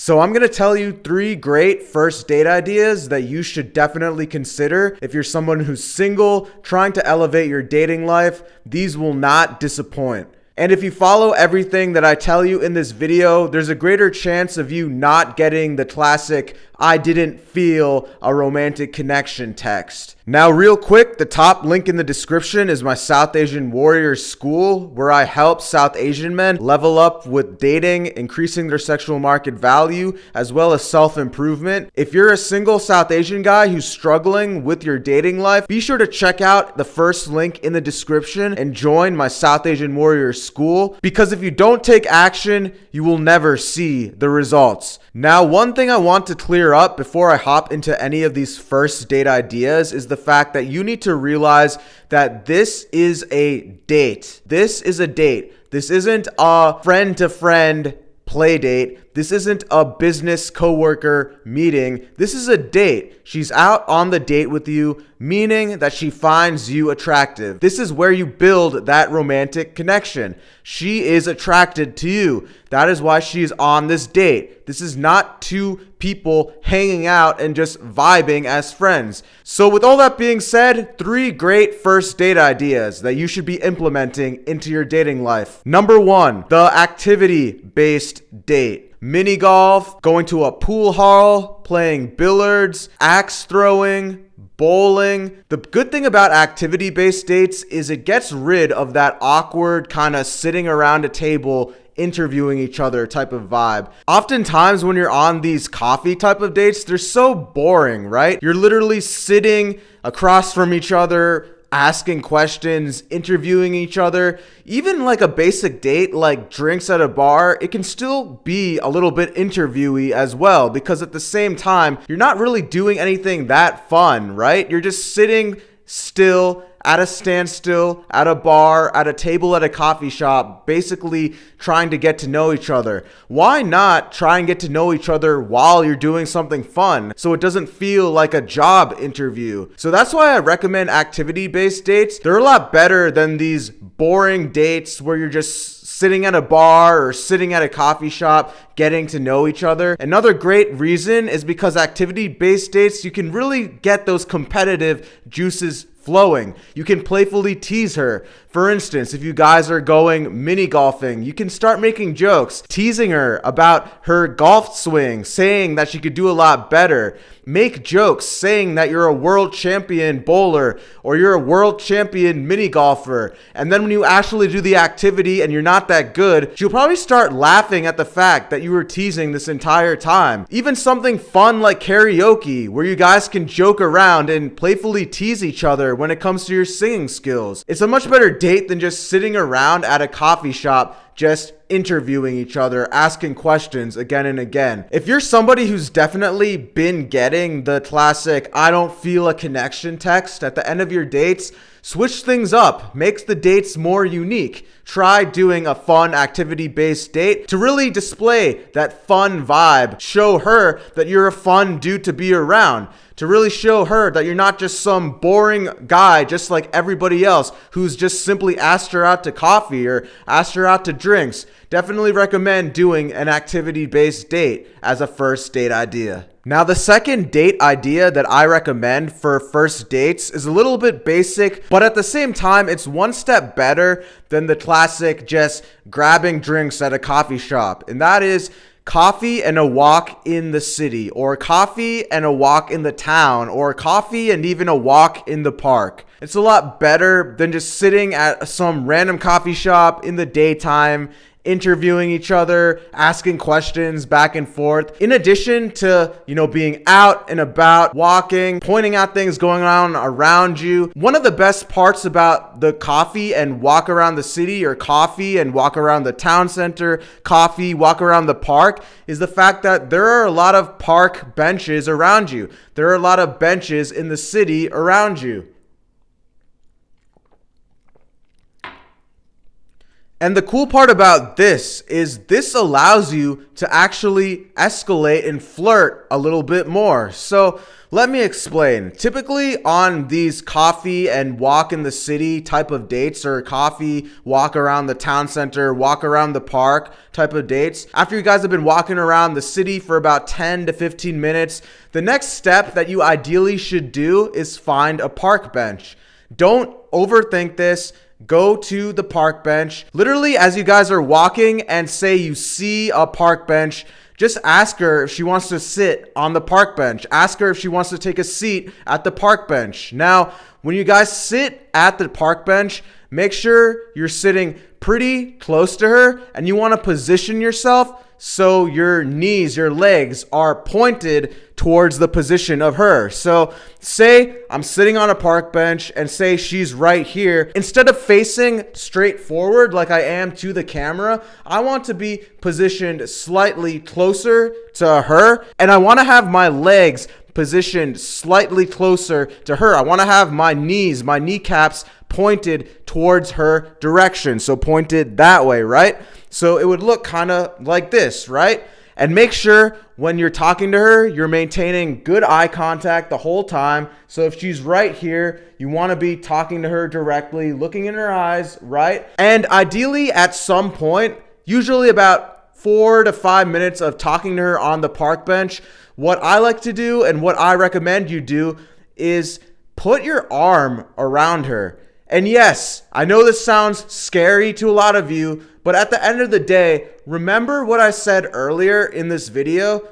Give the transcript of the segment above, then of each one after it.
So I'm going to tell you 3 great first date ideas that you should definitely consider if you're someone who's single, trying to elevate your dating life. These will not disappoint. And if you follow everything that I tell you in this video, there's a greater chance of you not getting the classic "I didn't feel a romantic connection" text. Now, real quick, the top link in the description is my South Asian Warriors School, where I help South Asian men level up with dating, increasing their sexual market value, as well as self-improvement. If you're a single South Asian guy who's struggling with your dating life, be sure to check out the first link in the description and join my South Asian Warriors School, because if you don't take action, you will never see the results. Now, one thing I want to clear up before I hop into any of these first date ideas is the fact that you need to realize that this is a date. This is a date. This isn't a friend-to-friend play date. This isn't a business coworker meeting. This is a date. She's out on the date with you, meaning that she finds you attractive. This is where you build that romantic connection. She is attracted to you. That is why she's on this date. This is not two people hanging out and just vibing as friends. So with all that being said, 3 great first date ideas that you should be implementing into your dating life. Number 1, the activity-based date. Mini golf, going to a pool hall, playing billiards, axe throwing, bowling. The good thing about activity-based dates is it gets rid of that awkward kind of sitting around a table interviewing each other type of vibe. Oftentimes when you're on these coffee type of dates, they're so boring, right? You're literally sitting across from each other, asking questions, interviewing each other. Even like a basic date like drinks at a bar, it can still be a little bit interviewy as well, because at the same time, you're not really doing anything that fun, right? You're just sitting still at a standstill, at a bar, at a table at a coffee shop, basically trying to get to know each other. Why not try and get to know each other while you're doing something fun so it doesn't feel like a job interview? So that's why I recommend activity-based dates. They're a lot better than these boring dates where you're just sitting at a bar or sitting at a coffee shop getting to know each other. Another great reason is because activity-based dates, you can really get those competitive juices flowing. You can playfully tease her. For instance, if you guys are going mini golfing, you can start making jokes, teasing her about her golf swing, saying that she could do a lot better. Make jokes saying that you're a world champion bowler or you're a world champion mini golfer. And then when you actually do the activity and you're not that good, she'll probably start laughing at the fact that you were teasing this entire time. Even something fun like karaoke, where you guys can joke around and playfully tease each other when it comes to your singing skills. It's a much better date than just sitting around at a coffee shop just interviewing each other, asking questions again and again. If you're somebody who's definitely been getting the classic "I don't feel a connection" text at the end of your dates, switch things up, makes the dates more unique. Try doing a fun activity-based date to really display that fun vibe. Show her that you're a fun dude to be around. To really show her that you're not just some boring guy just like everybody else who's just simply asked her out to coffee or asked her out to drinks. Definitely recommend doing an activity-based date as a first date idea. Now, the second date idea that I recommend for first dates is a little bit basic, but at the same time, it's one step better than the classic just grabbing drinks at a coffee shop. And that is coffee and a walk in the city, or coffee and a walk in the town, or coffee and even a walk in the park. It's a lot better than just sitting at some random coffee shop in the daytime, interviewing each other, asking questions back and forth. In addition to, being out and about, walking, pointing out things going on around you. One of the best parts about the coffee and walk around the city, or coffee and walk around the town center, coffee, walk around the park, is the fact that there are a lot of park benches around you. There are a lot of benches in the city around you. And the cool part about this is this allows you to actually escalate and flirt a little bit more. So let me explain. Typically on these coffee and walk in the city type of dates, or coffee, walk around the town center, walk around the park type of dates, after you guys have been walking around the city for about 10 to 15 minutes, the next step that you ideally should do is find a park bench. Don't overthink this. Go to the park bench. Literally, as you guys are walking and say you see a park bench, just ask her if she wants to sit on the park bench. Ask her if she wants to take a seat at the park bench. Now, when you guys sit at the park bench, make sure you're sitting pretty close to her, and you want to position yourself so your knees, your legs are pointed towards the position of her. So say I'm sitting on a park bench and say she's right here. Instead of facing straight forward like I am to the camera, I want to be positioned slightly closer to her, and I want to have my legs positioned slightly closer to her. I want to have my knees, my kneecaps pointed towards her direction. So pointed that way, right? So it would look kind of like this, right? And make sure when you're talking to her, you're maintaining good eye contact the whole time. So if she's right here, you want to be talking to her directly, looking in her eyes, right? And ideally at some point, usually about 4 to 5 minutes of talking to her on the park bench, what I like to do and what I recommend you do is put your arm around her. And yes, I know this sounds scary to a lot of you, but at the end of the day, remember what I said earlier in this video?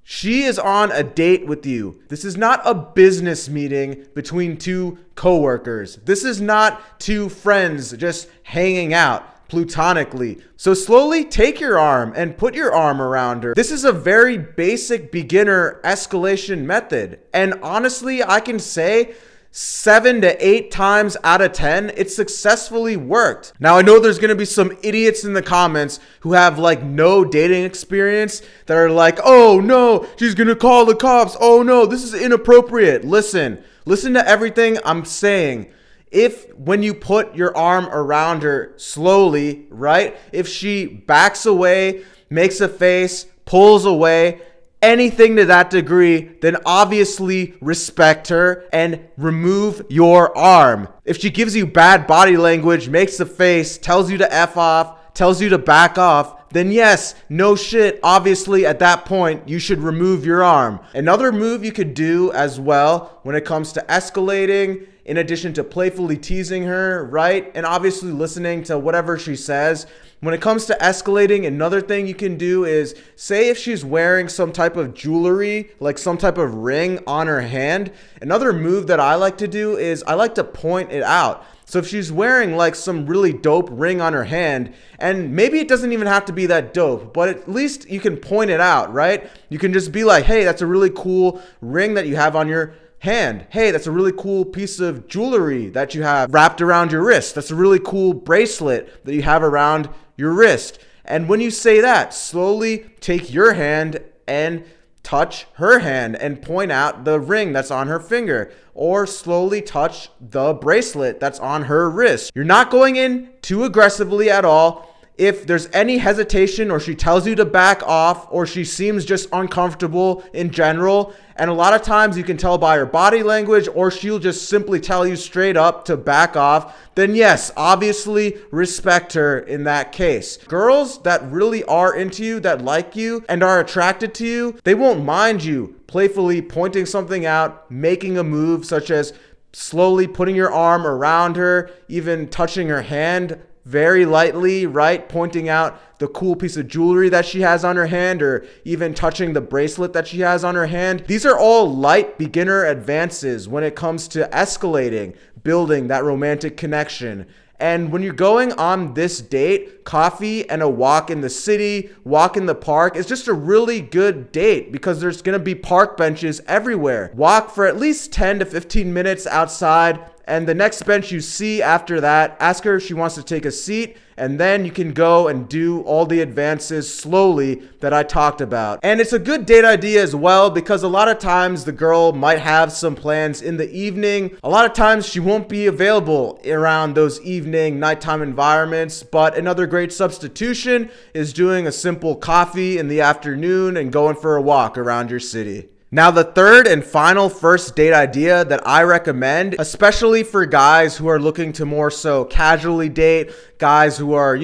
She is on a date with you. This is not a business meeting between two coworkers. This is not two friends just hanging out platonically. So slowly take your arm and put your arm around her. This is a very basic beginner escalation method. And honestly, I can say 7 to 8 times out of 10, it successfully worked. Now, I know there's going to be some idiots in the comments who have like no dating experience that are like, oh no, she's going to call the cops. Oh no, this is inappropriate. Listen to everything I'm saying. If when you put your arm around her slowly, right? If she backs away, makes a face, pulls away, anything to that degree, then obviously respect her and remove your arm. If she gives you bad body language, makes a face, tells you to F off, tells you to back off, then yes, no shit, obviously at that point, you should remove your arm. Another move you could do as well when it comes to escalating, in addition to playfully teasing her, right? And obviously listening to whatever she says. When it comes to escalating, another thing you can do is say if she's wearing some type of jewelry, like some type of ring on her hand. Another move that I like to do is I like to point it out. So if she's wearing like some really dope ring on her hand, and maybe it doesn't even have to be that dope, but at least you can point it out, right? You can just be like, hey, that's a really cool ring that you have on your hand. Hey, that's a really cool piece of jewelry that you have wrapped around your wrist. That's a really cool bracelet that you have around your wrist. And when you say that, slowly take your hand and touch her hand and point out the ring that's on her finger, or slowly touch the bracelet that's on her wrist. You're not going in too aggressively at all. If there's any hesitation, or she tells you to back off, or she seems just uncomfortable in general, and a lot of times you can tell by her body language, or she'll just simply tell you straight up to back off, then yes, obviously respect her in that case. Girls that really are into you, that like you, and are attracted to you, they won't mind you playfully pointing something out, making a move such as slowly putting your arm around her, even touching her hand very lightly, right? Pointing out the cool piece of jewelry that she has on her hand, or even touching the bracelet that she has on her hand. These are all light beginner advances when it comes to escalating, building that romantic connection. And when you're going on this date, coffee and a walk in the city, walk in the park is just a really good date because there's going to be park benches everywhere. Walk for at least 10 to 15 minutes outside, and the next bench you see after that, ask her if she wants to take a seat, and then you can go and do all the advances slowly that I talked about. And it's a good date idea as well because a lot of times the girl might have some plans in the evening. A lot of times she won't be available around those evening, nighttime environments, but another great substitution is doing a simple coffee in the afternoon and going for a walk around your city. Now, the third and final first date idea that I recommend, especially for guys who are looking to more so casually date, guys who are,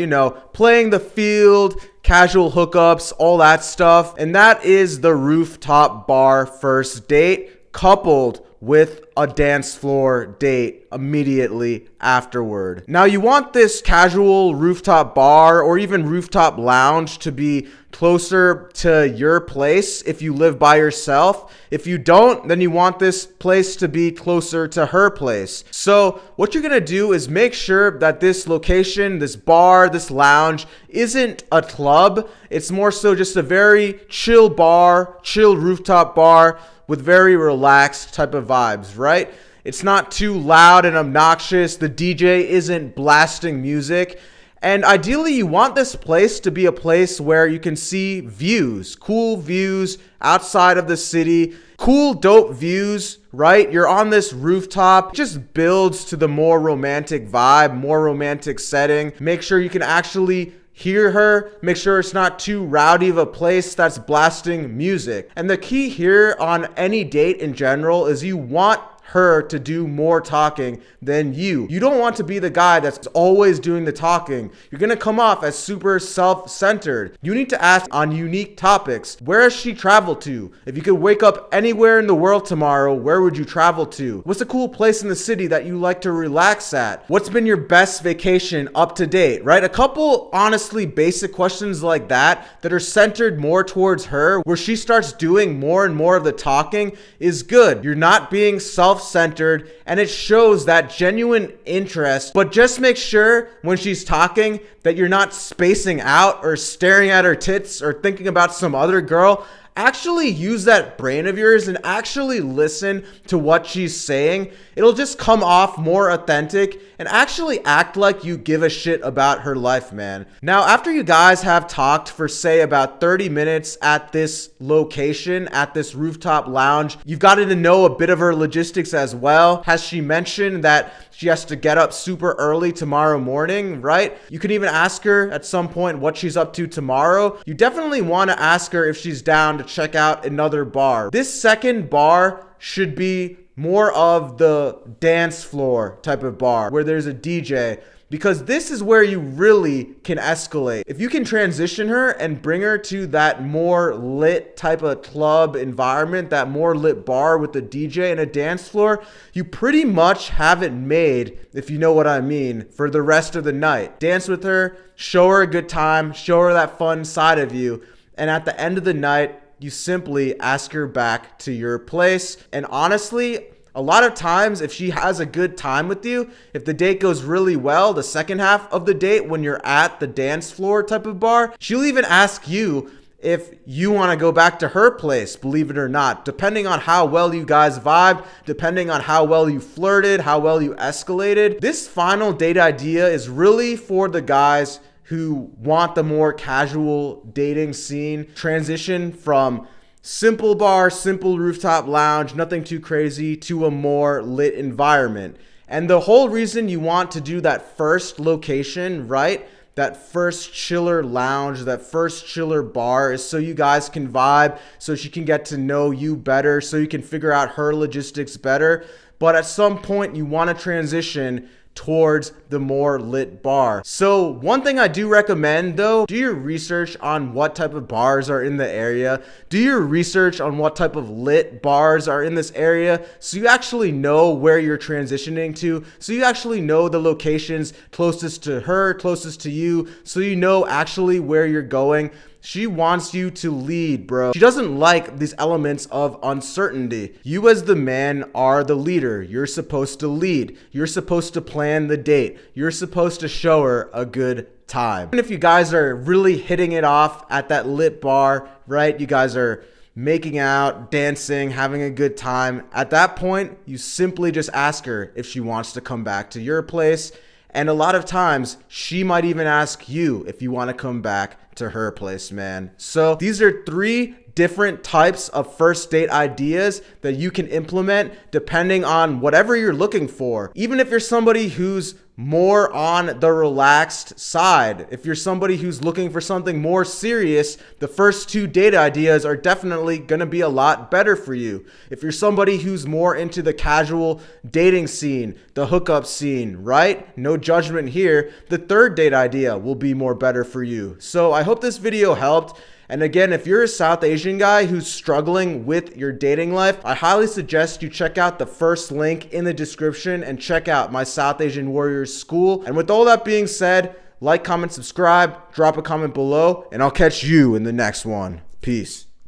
playing the field, casual hookups, all that stuff, and that is the rooftop bar first date coupled with a dance floor date immediately afterward. Now, you want this casual rooftop bar or even rooftop lounge to be closer to your place if you live by yourself. If you don't, then you want this place to be closer to her place. So what you're gonna do is make sure that this location, this bar, this lounge isn't a club. It's more so just a very chill bar, chill rooftop bar with very relaxed type of vibes, right? It's not too loud and obnoxious. The DJ isn't blasting music. And ideally, you want this place to be a place where you can see views, cool views outside of the city, cool, dope views, right? You're on this rooftop. It just builds to the more romantic vibe, more romantic setting. Make sure you can actually hear her. Make sure it's not too rowdy of a place that's blasting music. And the key here on any date in general is you want her to do more talking than you. You don't want to be the guy that's always doing the talking. You're gonna come off as super self-centered. You need to ask on unique topics. Where has she traveled to? If you could wake up anywhere in the world tomorrow, where would you travel to? What's a cool place in the city that you like to relax at? What's been your best vacation up to date, right? A couple honestly basic questions like that are centered more towards her, where she starts doing more and more of the talking is good. You're not being self-centered, and it shows that genuine interest. But just make sure when she's talking that you're not spacing out or staring at her tits or thinking about some other girl. Actually use that brain of yours and actually listen to what she's saying. It'll just come off more authentic and actually act like you give a shit about her life, man. Now, after you guys have talked for say about 30 minutes at this location, at this rooftop lounge, you've gotten to know a bit of her logistics as well. Has she mentioned that she has to get up super early tomorrow morning, right? You can even ask her at some point what she's up to tomorrow. You definitely want to ask her if she's down to check out another bar. This second bar should be more of the dance floor type of bar where there's a DJ, because this is where you really can escalate. If you can transition her and bring her to that more lit type of club environment, that more lit bar with a DJ and a dance floor, you pretty much have it made, if you know what I mean, for the rest of the night. Dance with her, show her a good time, show her that fun side of you, and at the end of the night, you simply ask her back to your place. And honestly, a lot of times, if she has a good time with you, if the date goes really well, the second half of the date when you're at the dance floor type of bar, she'll even ask you if you want to go back to her place, believe it or not, depending on how well you guys vibed, depending on how well you flirted, how well you escalated. This final date idea is really for the guys who want the more casual dating scene, transition from simple bar, simple rooftop lounge, nothing too crazy, to a more lit environment. And the whole reason you want to do that first location, right? That first chiller lounge, that first chiller bar is so you guys can vibe, so she can get to know you better, so you can figure out her logistics better. But at some point you want to transition towards the more lit bar. So one thing I do recommend though, do your research on what type of bars are in the area. Do your research on what type of lit bars are in this area, so you actually know where you're transitioning to, so you actually know the locations closest to her, closest to you, so you know actually where you're going. She wants you to lead, bro. She doesn't like these elements of uncertainty. You as the man are the leader. You're supposed to lead. You're supposed to plan the date. You're supposed to show her a good time. And if you guys are really hitting it off at that lit bar, right? You guys are making out, dancing, having a good time. At that point, you simply just ask her if she wants to come back to your place. And a lot of times, she might even ask you if you want to come back to her place, man. So these are 3 different types of first date ideas that you can implement depending on whatever you're looking for. Even if you're somebody who's more on the relaxed side, if you're somebody who's looking for something more serious, the first 2 date ideas are definitely going to be a lot better for you. If you're somebody who's more into the casual dating scene, the hookup scene, right? No judgment here. The 3rd date idea will be more better for you. So I hope this video helped. And again, if you're a South Asian guy who's struggling with your dating life, I highly suggest you check out the first link in the description and check out my South Asian Warriors School. And with all that being said, like, comment, subscribe, drop a comment below, and I'll catch you in the next one. Peace.